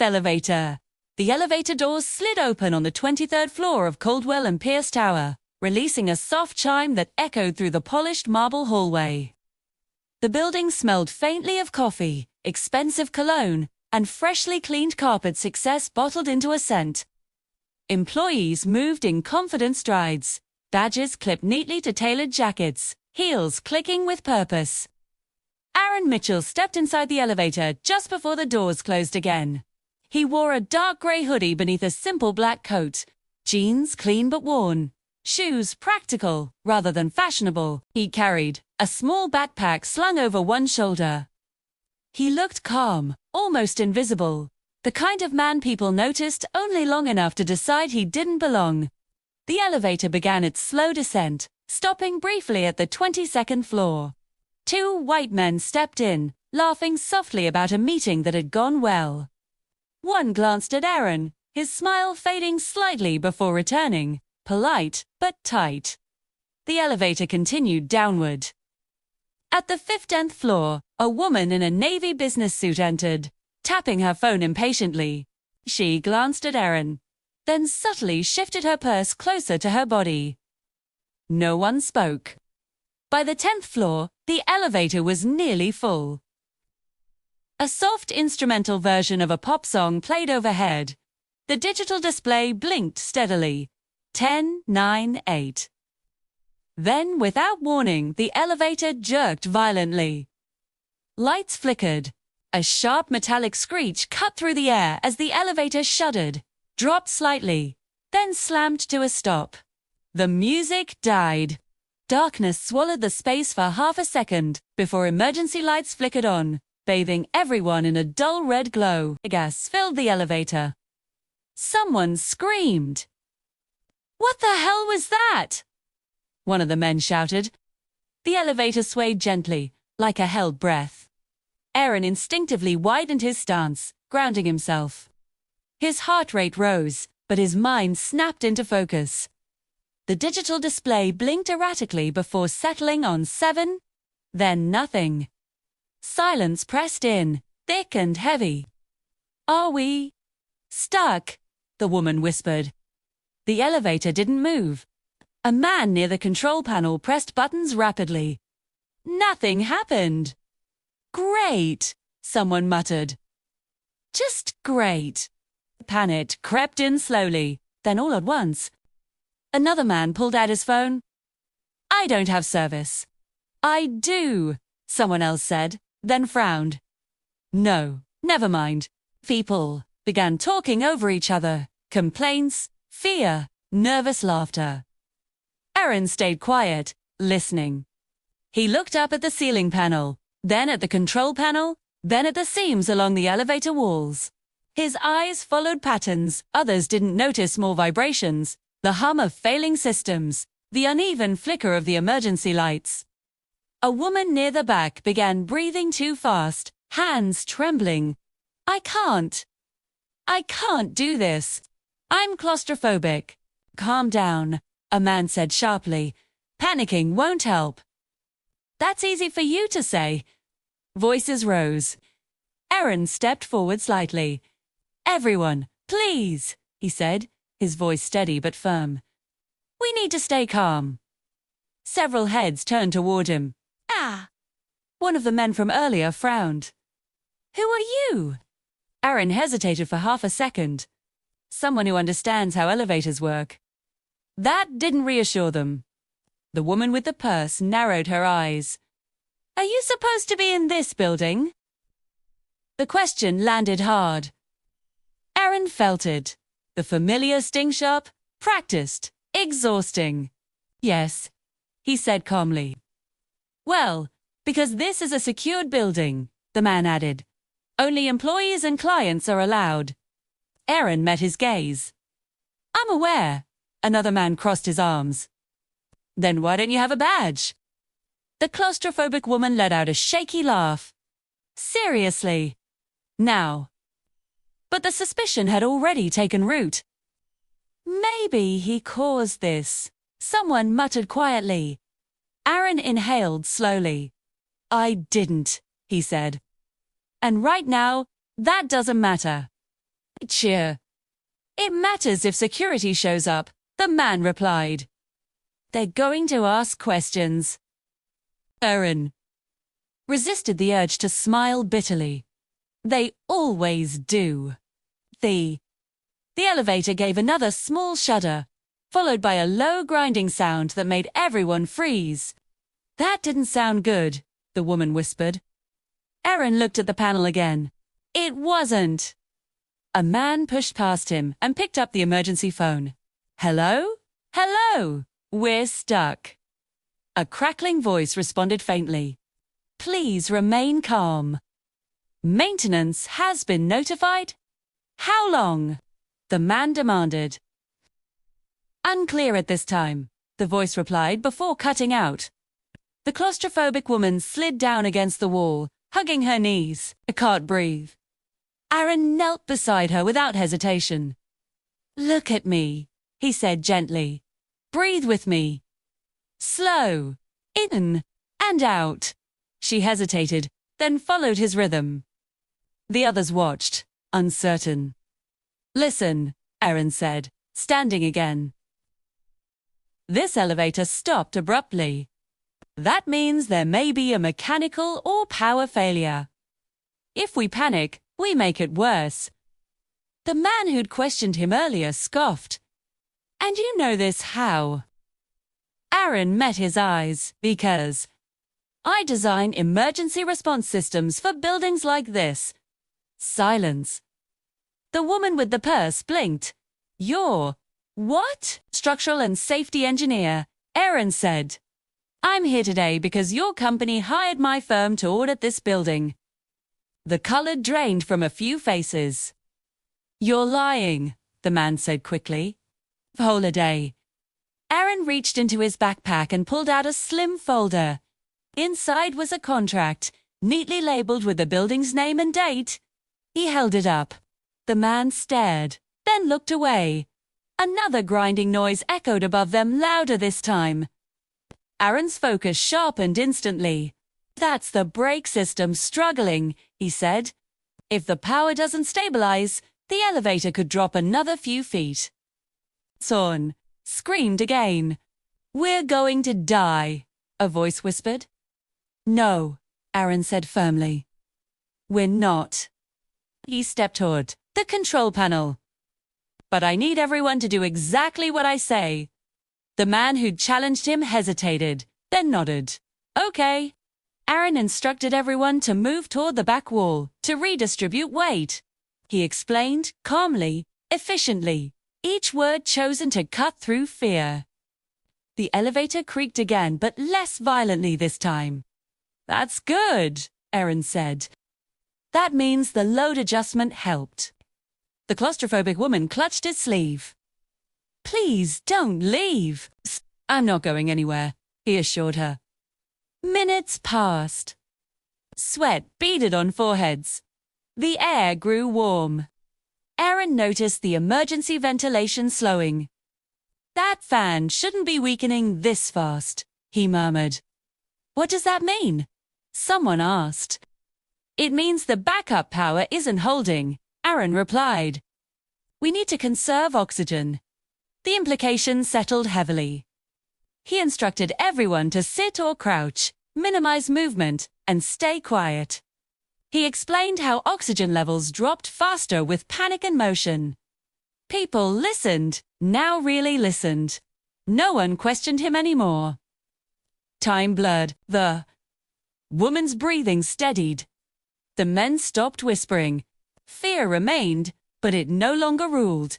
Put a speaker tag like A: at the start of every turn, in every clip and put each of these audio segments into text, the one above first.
A: elevator. The elevator doors slid open on the 23rd floor of Caldwell and Pierce Tower, releasing a soft chime that echoed through the polished marble hallway. The building smelled faintly of coffee, expensive cologne, and freshly cleaned carpet success bottled into a scent. Employees moved in confident strides, badges clipped neatly to tailored jackets, heels clicking with purpose. Aaron Mitchell stepped inside the elevator just before the doors closed again. He wore a dark grey hoodie beneath a simple black coat, jeans clean but worn, shoes practical rather than fashionable. He carried a small backpack slung over one shoulder. He looked calm, almost invisible, the kind of man people noticed only long enough to decide he didn't belong. The elevator began its slow descent, stopping briefly at the 22nd floor. Two white men stepped in, laughing softly about a meeting that had gone well. One glanced at Aaron, his smile fading slightly before returning, polite but tight. The elevator continued downward. At the 15th floor, a woman in a navy business suit entered, tapping her phone impatiently. She glanced at Aaron, then subtly shifted her purse closer to her body. No one spoke. By the 10th floor, the elevator was nearly full. A soft instrumental version of a pop song played overhead. The digital display blinked steadily. 10, 9, 8. Then, without warning, the elevator jerked violently. Lights flickered. A sharp metallic screech cut through the air as the elevator shuddered, dropped slightly, then slammed to a stop. The music died. Darkness swallowed the space for half a second before emergency lights flickered on, bathing everyone in a dull red glow. Gas filled the elevator. Someone screamed. "What the hell was that?" one of the men shouted. The elevator swayed gently, like a held breath. Aaron instinctively widened his stance, grounding himself. His heart rate rose, but his mind snapped into focus. The digital display blinked erratically before settling on 7, then nothing. Silence pressed in, thick and heavy. "Are we stuck?" the woman whispered. The elevator didn't move. A man near the control panel pressed buttons rapidly. Nothing happened. "Great," someone muttered. "Just great." Panic crept in slowly, then all at once. Another man pulled out his phone. "I don't have service." "I do," someone else said, then frowned. "No, never mind." People began talking over each other, complaints, fear, nervous laughter. Aaron stayed quiet, listening. He looked up at the ceiling panel, then at the control panel, then at the seams along the elevator walls. His eyes followed patterns. Others didn't notice small vibrations, the hum of failing systems, the uneven flicker of the emergency lights. A woman near the back began breathing too fast, hands trembling. I can't do this. I'm claustrophobic." "Calm down," a man said sharply. "Panicking won't help." "That's easy for you to say." Voices rose. Aaron stepped forward slightly. "Everyone, please," he said, his voice steady but firm. "We need to stay calm." Several heads turned toward him. "Ah!" One of the men from earlier frowned. "Who are you?" Aaron hesitated for half a second. "Someone who understands how elevators work." That didn't reassure them. The woman with the purse narrowed her eyes. "Are you supposed to be in this building?" The question landed hard. Aaron felt it. The familiar sting sharp, practiced, exhausting. "Yes," he said calmly. "Well, because this is a secured building," the man added. "Only employees and clients are allowed." Aaron met his gaze. "I'm aware." Another man crossed his arms. "Then why don't you have a badge?" The claustrophobic woman let out a shaky laugh. "Seriously? Now." But the suspicion had already taken root. "Maybe he caused this," someone muttered quietly. Aaron inhaled slowly. "I didn't," he said. "And right now, that doesn't matter." Cheer. It matters if security shows up, the man replied. They're going to ask questions. Aaron resisted the urge to smile bitterly. They always do. The elevator gave another small shudder, followed by a low grinding sound that made everyone freeze. That didn't sound good, the woman whispered. Aaron looked at the panel again. It wasn't. A man pushed past him and picked up the emergency phone. Hello? Hello? We're stuck. A crackling voice responded faintly. Please remain calm. Maintenance has been notified? How long? The man demanded. Unclear at this time, the voice replied before cutting out. The claustrophobic woman slid down against the wall, hugging her knees. I can't breathe. Aaron knelt beside her without hesitation. Look at me, he said gently. Breathe with me. Slow. In and out. She hesitated, then followed his rhythm. The others watched, uncertain. Listen, Aaron said, standing again. This elevator stopped abruptly. That means there may be a mechanical or power failure. If we panic, we make it worse. The man who'd questioned him earlier scoffed. And you know this how? Aaron met his eyes, because I design emergency response systems for buildings like this. Silence. The woman with the purse blinked. You're what? Structural and safety engineer, Aaron said. I'm here today because your company hired my firm to audit this building. The color drained from a few faces. You're lying, the man said quickly. Holiday. Aaron reached into his backpack and pulled out a slim folder. Inside was a contract, neatly labeled with the building's name and date. He held it up. The man stared, then looked away. Another grinding noise echoed above them, louder this time. Aaron's focus sharpened instantly. That's the brake system struggling, he said. If the power doesn't stabilize, the elevator could drop another few feet. Zorn screamed again. We're going to die, a voice whispered. No, Aaron said firmly. We're not. He stepped toward the control panel. But I need everyone to do exactly what I say. The man who'd challenged him hesitated, then nodded. Okay. Aaron instructed everyone to move toward the back wall to redistribute weight. He explained calmly, efficiently, each word chosen to cut through fear. The elevator creaked again, but less violently this time. That's good, Aaron said. That means the load adjustment helped. The claustrophobic woman clutched his sleeve. Please don't leave. I'm not going anywhere, he assured her. Minutes passed. Sweat beaded on foreheads. The air grew warm. Aaron noticed the emergency ventilation slowing. That fan shouldn't be weakening this fast, he murmured. What does that mean? Someone asked. It means the backup power isn't holding, Aaron replied. We need to conserve oxygen. The implication settled heavily. He instructed everyone to sit or crouch, minimize movement, and stay quiet. He explained how oxygen levels dropped faster with panic and motion. People listened, now really listened. No one questioned him anymore. Time blurred. The woman's breathing steadied. The men stopped whispering. Fear remained, but it no longer ruled.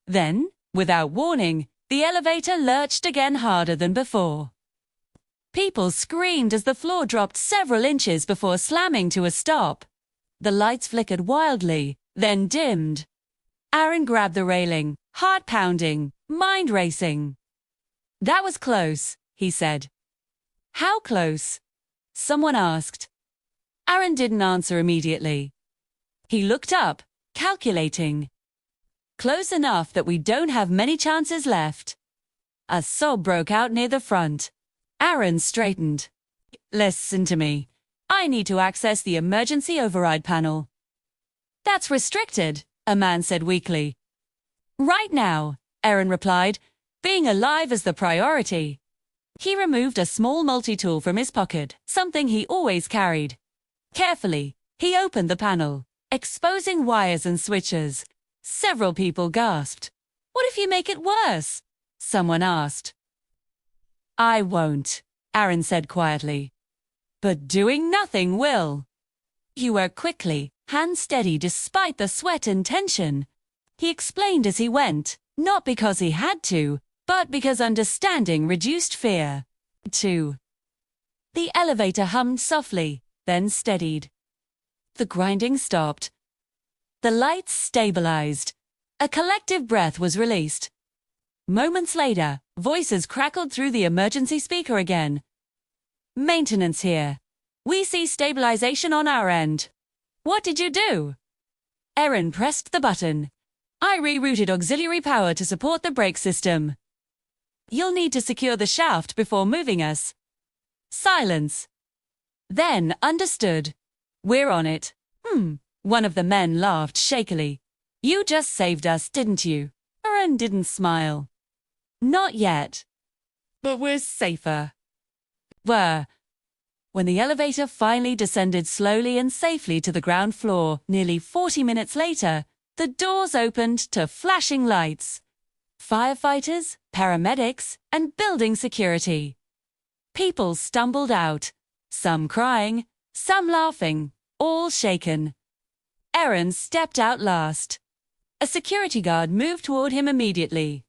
A: Then, without warning, the elevator lurched again harder than before. People screamed as the floor dropped several inches before slamming to a stop. The lights flickered wildly, then dimmed. Aaron grabbed the railing, heart pounding, mind racing. That was close, he said. How close? Someone asked. Aaron didn't answer immediately. He looked up, calculating. Close enough that we don't have many chances left. A sob broke out near the front. Aaron straightened. Listen to me. I need to access the emergency override panel. That's restricted, a man said weakly. Right now, Aaron replied, being alive is the priority. He removed a small multi-tool from his pocket, something he always carried. Carefully, he opened the panel, exposing wires and switches. Several people gasped. What if you make it worse? Someone asked. I won't, Aaron said quietly. But doing nothing will. He worked quickly, hands steady despite the sweat and tension. He explained as he went, not because he had to, but because understanding reduced fear. 2. The elevator hummed softly, then steadied. The grinding stopped. The lights stabilized. A collective breath was released. Moments later, voices crackled through the emergency speaker again. Maintenance here. We see stabilization on our end. What did you do? Aaron pressed the button. I rerouted auxiliary power to support the brake system. You'll need to secure the shaft before moving us. Silence. Then understood. We're on it. One of the men laughed shakily. You just saved us, didn't you? Aaron didn't smile. Not yet. But we're safer. When the elevator finally descended slowly and safely to the ground floor, nearly 40 minutes later, the doors opened to flashing lights. Firefighters, paramedics, and building security. People stumbled out, some crying, some laughing, all shaken. Aaron stepped out last. A security guard moved toward him immediately.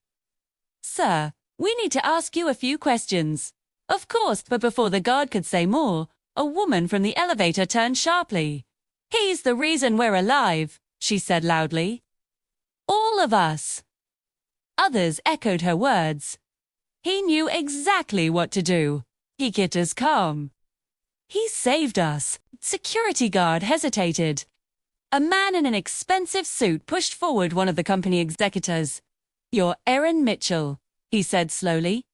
A: Sir, we need to ask you a few questions. Of course, but before the guard could say more, a woman from the elevator turned sharply. He's the reason we're alive, she said loudly. All of us. Others echoed her words. He knew exactly what to do. He kept us calm. He saved us. Security guard hesitated. A man in an expensive suit pushed forward one of the company executors. You're Aaron Mitchell, he said slowly.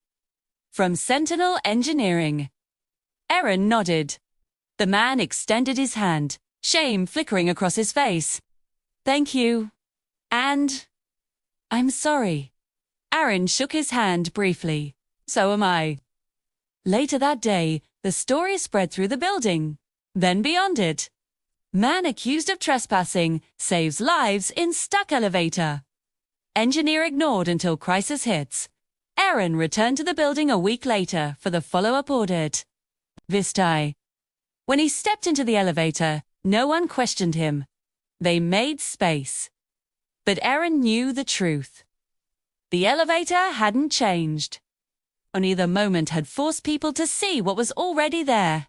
A: From Sentinel Engineering. Aaron nodded. The man extended his hand, shame flickering across his face. Thank you. And I'm sorry. Aaron shook his hand briefly. So am I. Later that day, the story spread through the building, then beyond it. Man accused of trespassing saves lives in stuck elevator. Engineer ignored until crisis hits. Aaron returned to the building a week later for the follow-up audit. Vistai. When he stepped into the elevator, no one questioned him. They made space. But Aaron knew the truth. The elevator hadn't changed. Only the moment had forced people to see what was already there.